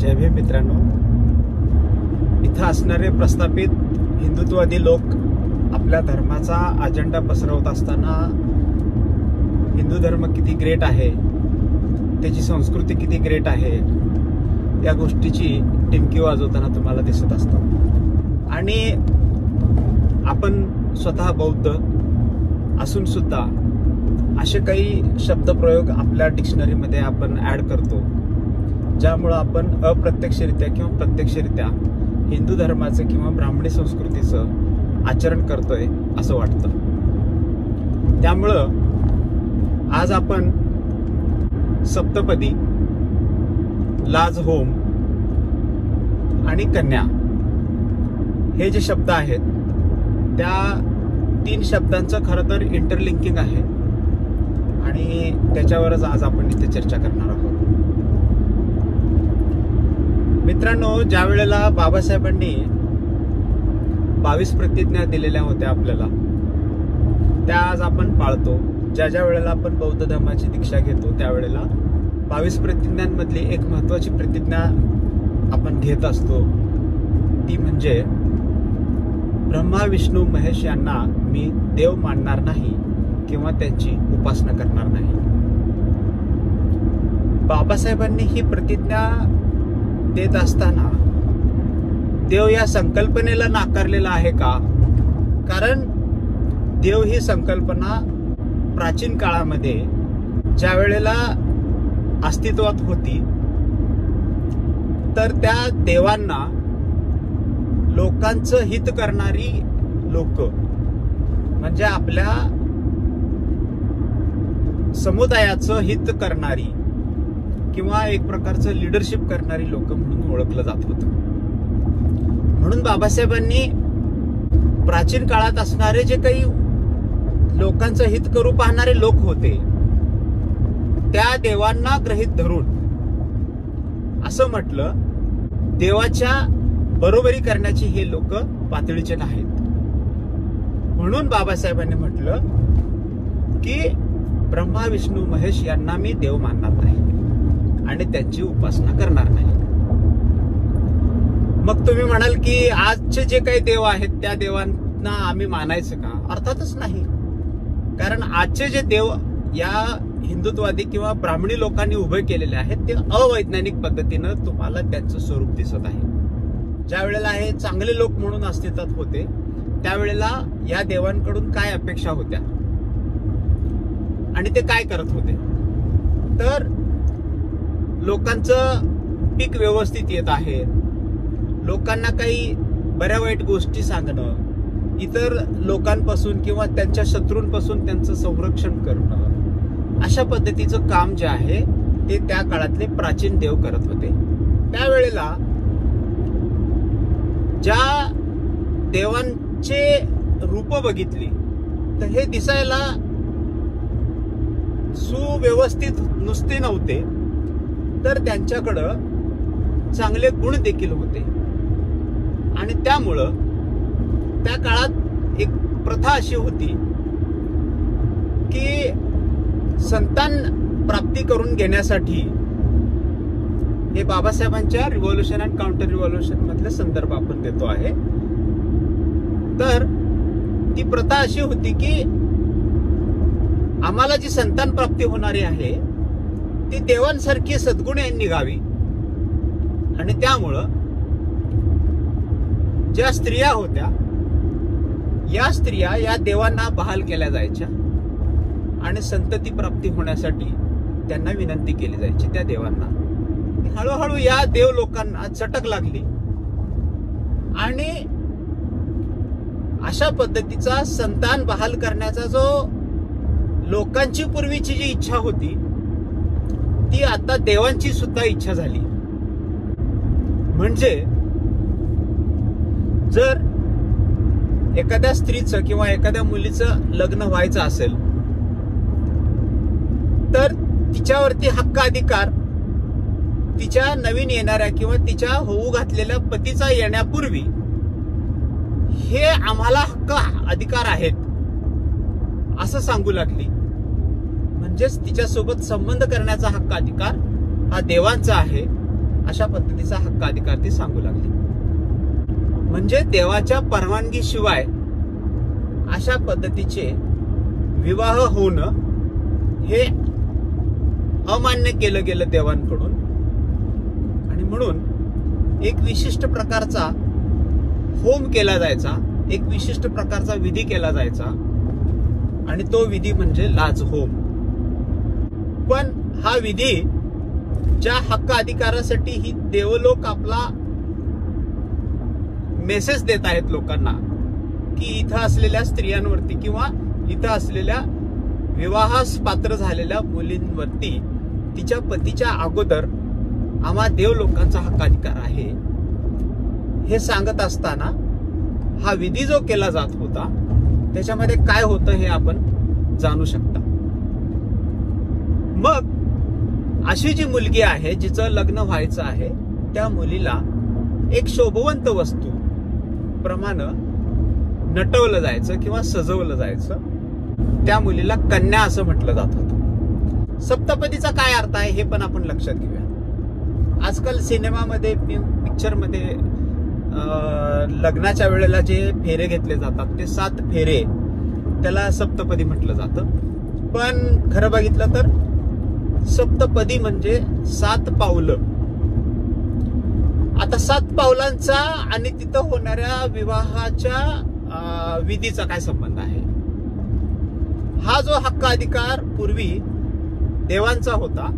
जय भीम मित्रांनो, इथं असणारे प्रस्थापित हिंदुत्ववादी लोक आपल्या धर्माचा अजेंडा पसरवत असताना हिंदू धर्म किती ग्रेट आहे, त्याची संस्कृती किती ग्रेट आहे या गोष्टीची टिमकी वाजवताना तुम्हाला दिसत असतात। आणि आपण स्वतः बौद्ध असून सुद्धा असे काही शब्दप्रयोग आपल्या डिक्शनरीमध्ये आपण ऍड करतो ज्यामुळे आपण अप्रत्यक्षरित्या किंवा प्रत्यक्षरित्या हिंदू धर्माचं किंवा ब्राह्मणी संस्कृतीचं आचरण करतोय असं वाटतं। त्यामुळं आज आपण सप्तपदी, लाज होम आणि कन्या हे जे शब्द आहेत त्या 3 शब्दांचं खरं तर इंटरलिंकिंग आहे आणि त्याच्यावरच आज आपण इथे चर्चा करणार आहोत। मित्रांनो, ज्या वेळेला बाबासाहेबांनी 22 प्रतिज्ञा दिलेल्या होत्या आपल्याला, त्या आज आपण पाळतो। ज्या वेळेला आपण बौद्ध धर्माची दीक्षा घेतो त्यावेळेला 22 प्रतिज्ञांमधली एक महत्वाची प्रतिज्ञा आपण घेत असतो, ती म्हणजे ब्रह्मा विष्णू महेश यांना मी देव मानणार नाही किंवा त्यांची उपासना करणार नाही। बाबासाहेबांनी ही प्रतिज्ञा देत असताना देव या संकल्पनेला नाकारलेला आहे का? कारण देव ही संकल्पना प्राचीन काळामध्ये ज्या वेळेला अस्तित्वात होती तर त्या देवांना लोकांचं हित करणारी लोक म्हणजे आपल्या समुदायाचं हित करणारी किंवा एक प्रकारचं लीडरशिप करणारी लोक म्हणून ओळखलं जात होतं। म्हणून बाबासाहेबांनी प्राचीन काळात असणारे जे काही लोकांचं हित करू पाहणारे लोक होते त्या देवांना गृहीत धरून असं म्हटलं, देवाच्या बरोबरी करण्याची हे लोक पातळीचे नाहीत। म्हणून बाबासाहेबांनी म्हटलं की ब्रह्मा विष्णू महेश यांना मी देव मानणार नाही आणि त्यांची उपासना करणार नाही। मग तुम्ही म्हणाल की आजचे जे काही देव आहेत त्या देवांना आम्ही मानायचं का? अर्थातच नाही। कारण आजचे जे देव या हिंदुत्ववादी किंवा ब्राह्मणी लोकांनी उभे केलेले आहेत ते अवैज्ञानिक पद्धतीनं तुम्हाला त्यांचं स्वरूप दिसत आहे। ज्या वेळेला हे चांगले लोक म्हणून अस्तित्वात होते त्यावेळेला या देवांकडून काय अपेक्षा होत्या आणि ते काय करत होते? तर लोकांचं पीक व्यवस्थित येत आहे, लोकांना काही बऱ्या वाईट गोष्टी सांगणं, इतर लोकांपासून किंवा त्यांच्या शत्रूंपासून त्यांचं संरक्षण करणं, अशा पद्धतीचं काम जे आहे ते त्या काळातले प्राचीन देव करत होते। त्यावेळेला ज्या देवांचे रूप बघितली तर हे दिसायला सुव्यवस्थित नुसते नव्हते तर त्यांच्याकडं चांगले गुण देखील होते। आणि त्यामुळं त्या काळात एक प्रथा अशी होती की संतान प्राप्ती करून घेण्यासाठी, हे बाबासाहेबांच्या रिव्हॉल्युशन अँड काउंटर रिव्हॉल्युशन मधले संदर्भ आपण देतो आहे, तर ती प्रथा अशी होती की आम्हाला जी संतान प्राप्ती होणारी आहे ती देवांसारखी सद्गुणे निघावी आणि त्यामुळं ज्या स्त्रिया होत्या या स्त्रिया या देवांना बहाल केल्या जायच्या आणि संतती प्राप्ती होण्यासाठी त्यांना विनंती केली जायची त्या देवांना। हळूहळू या देव लोकांना चटक लागली आणि अशा पद्धतीचा संतान बहाल करण्याचा जो लोकांची पूर्वीची जी इच्छा होती ती आता देवांची सुद्धा इच्छा झाली। म्हणजे जर एखाद्या स्त्रीचं किंवा एखाद्या मुलीचं लग्न व्हायचं असेल तर तिच्यावरती हक्क अधिकार तिच्या नवीन येणाऱ्या किंवा तिच्या होऊ घातलेल्या पतीचा येण्यापूर्वी हे आम्हाला हक्क अधिकार आहेत असं सांगू लागली। म्हणजेच तिच्यासोबत संबंध करण्याचा हक्क अधिकार हा देवांचा आहे अशा पद्धतीचा हक्क अधिकार ती सांगू लागली. म्हणजे देवाच्या परवानगीशिवाय अशा पद्धतीचे विवाह होणं हे अमान्य केलं गेलं देवांकडून. आणि म्हणून एक विशिष्ट प्रकारचा होम केला जायचा, एक विशिष्ट प्रकारचा विधी केला जायचा, आणि तो विधी म्हणजे लाज होम. पण हा विधी ज्या हक्क अधिकारासाठी ही देवलोक आपला मेसेज देत आहेत लोकांना की इथं असलेल्या स्त्रियांवरती किंवा इथं असलेल्या विवाहास पात्र झालेल्या मुलींवरती तिच्या पतीच्या अगोदर आम्हा देव लोकांचा हक्क अधिकार आहे, हे सांगत असताना हा विधी जो केला जात होता त्याच्यामध्ये काय होतं हे आपण जाणू शकता. मग अशी जी मुलगी आहे जिचं लग्न व्हायचं आहे त्या मुलीला एक शोभवंत वस्तू प्रमाणे नटवलं जायचं किंवा सजवलं जायचं. त्या मुलीला कन्या असं म्हटलं जात होतं. सप्तपदीचा काय अर्थ आहे हे पण आपण लक्षात घेऊया. आजकाल सिनेमामध्ये पिक्चरमध्ये लग्नाच्या वेळेला जे फेरे घेतले जातात ते 7 फेरे, त्याला सप्तपदी म्हटलं जातं. पण खरं बघितलं तर सप्तपदी म्हणजे 7 पावलं. आता 7 पावलांचा आणि तिथं होणाऱ्या विवाहाच्या विधीचा काय संबंध आहे? हा जो हक्क अधिकार पूर्वी देवांचा होता,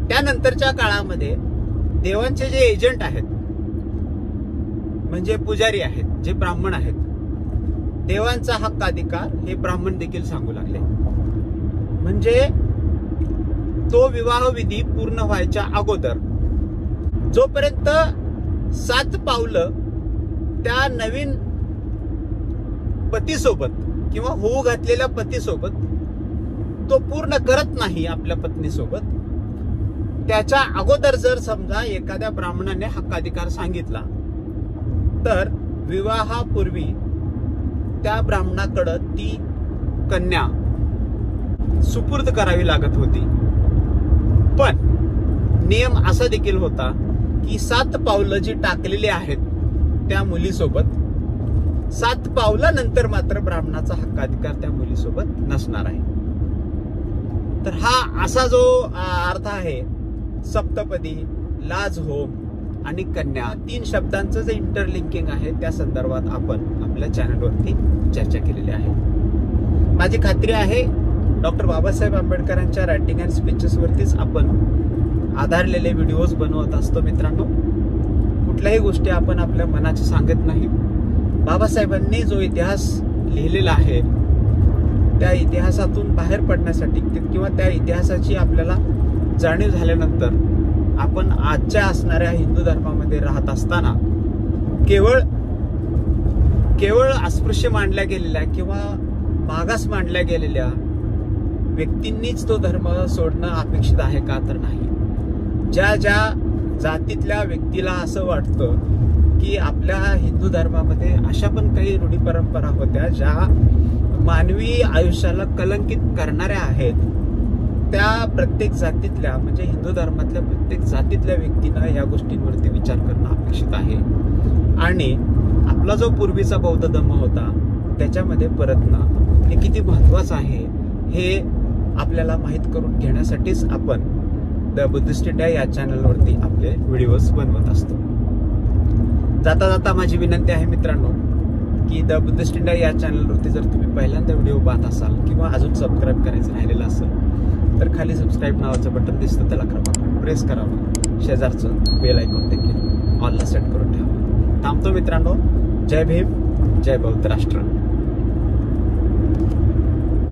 त्यानंतरच्या काळामध्ये देवांचे जे एजंट आहेत म्हणजे पुजारी आहेत, जे ब्राह्मण आहेत, देवांचा हक्क अधिकार हे ब्राह्मण देखील सांगू लागले. म्हणजे तो विवाह विधी पूर्ण व्हायच्या अगोदर जोपर्यंत 7 पावलं त्या नवीन पतीसोबत किंवा होऊ घातलेल्या पतीसोबत तो पूर्ण करत नाही आपल्या पत्नीसोबत, त्याच्या अगोदर जर समजा एखाद्या ब्राह्मणाने हक्क अधिकार सांगितला तर विवाहापूर्वी त्या ब्राह्मणाकडे ती कन्या सुपूर्द करावी लागत होती. पण नियम असा देखील होता की 7 पावलं जी टाकलेली आहेत त्या मुलीसोबत 7 पावलानंतर मात्र ब्राह्मणाचा हक्क अधिकार त्या मुलीसोबत नसणार आहे. तर हा असा जो अर्थ आहे सप्तपदी, लाज होम आणि कन्या, 3 शब्दांचं जे इंटरलिंकिंग आहे त्या संदर्भात आपण आपल्या चॅनलवरती चर्चा केलेली आहे. माझी खात्री आहे डॉक्टर बाबासाहेब आंबेडकरांच्या रायटिंग अँड स्पीचेस वरतीच आपण आधारलेले व्हिडिओज बनवत असतो मित्रांनो. कुठल्याही गोष्टी आपण आपल्या मनाची सांगत नाही. बाबासाहेबांनी जो इतिहास लिहिलेला आहे त्या इतिहासातून बाहेर पडण्यासाठी किंवा त्या इतिहासाची आपल्याला जाणीव झाल्यानंतर आपण आजच्या असणाऱ्या हिंदू धर्मामध्ये राहत असताना केवळ अस्पृश्य मानल्या गेलेल्या किंवा मागास मानल्या गेलेल्या व्यक्तींनीच तो धर्म सोडणं अपेक्षित आहे का? तर नाही. ज्या जातीतल्या व्यक्तीला असं वाटतं की आपल्या हिंदू धर्मामध्ये अशा पण काही रूढी परंपरा होत्या ज्या मानवी आयुष्याला कलंकित करणाऱ्या आहेत, त्या प्रत्येक जातीतल्या म्हणजे हिंदू धर्मातल्या प्रत्येक जातीतल्या व्यक्तीनं या गोष्टींवरती विचार करणं अपेक्षित आहे. आणि आपला जो पूर्वीचा बौद्ध धर्म होता त्याच्यामध्ये परतणं हे किती महत्वाचं आहे हे आपल्याला माहीत करून घेण्यासाठीच आपण द बुद्धिस्ट इंडिया या चॅनलवरती आपले व्हिडिओज बनवत असतो. जाता जाता माझी विनंती आहे मित्रांनो की द बुद्धिस्ट इंडिया या चॅनलवरती जर तुम्ही पहिल्यांदा व्हिडिओ पाहत असाल किंवा अजून सबस्क्राईब करायचं राहिलेलं असेल तर खाली सबस्क्राईब नावाचं बटन दिसतं, त्याला क्रमांक प्रेस करावं, शेजारचं बेल आयकॉन देखील ऑलला सेट करून ठेवा. थांबतो मित्रांनो. जय भीम, जय बौद्ध राष्ट्र.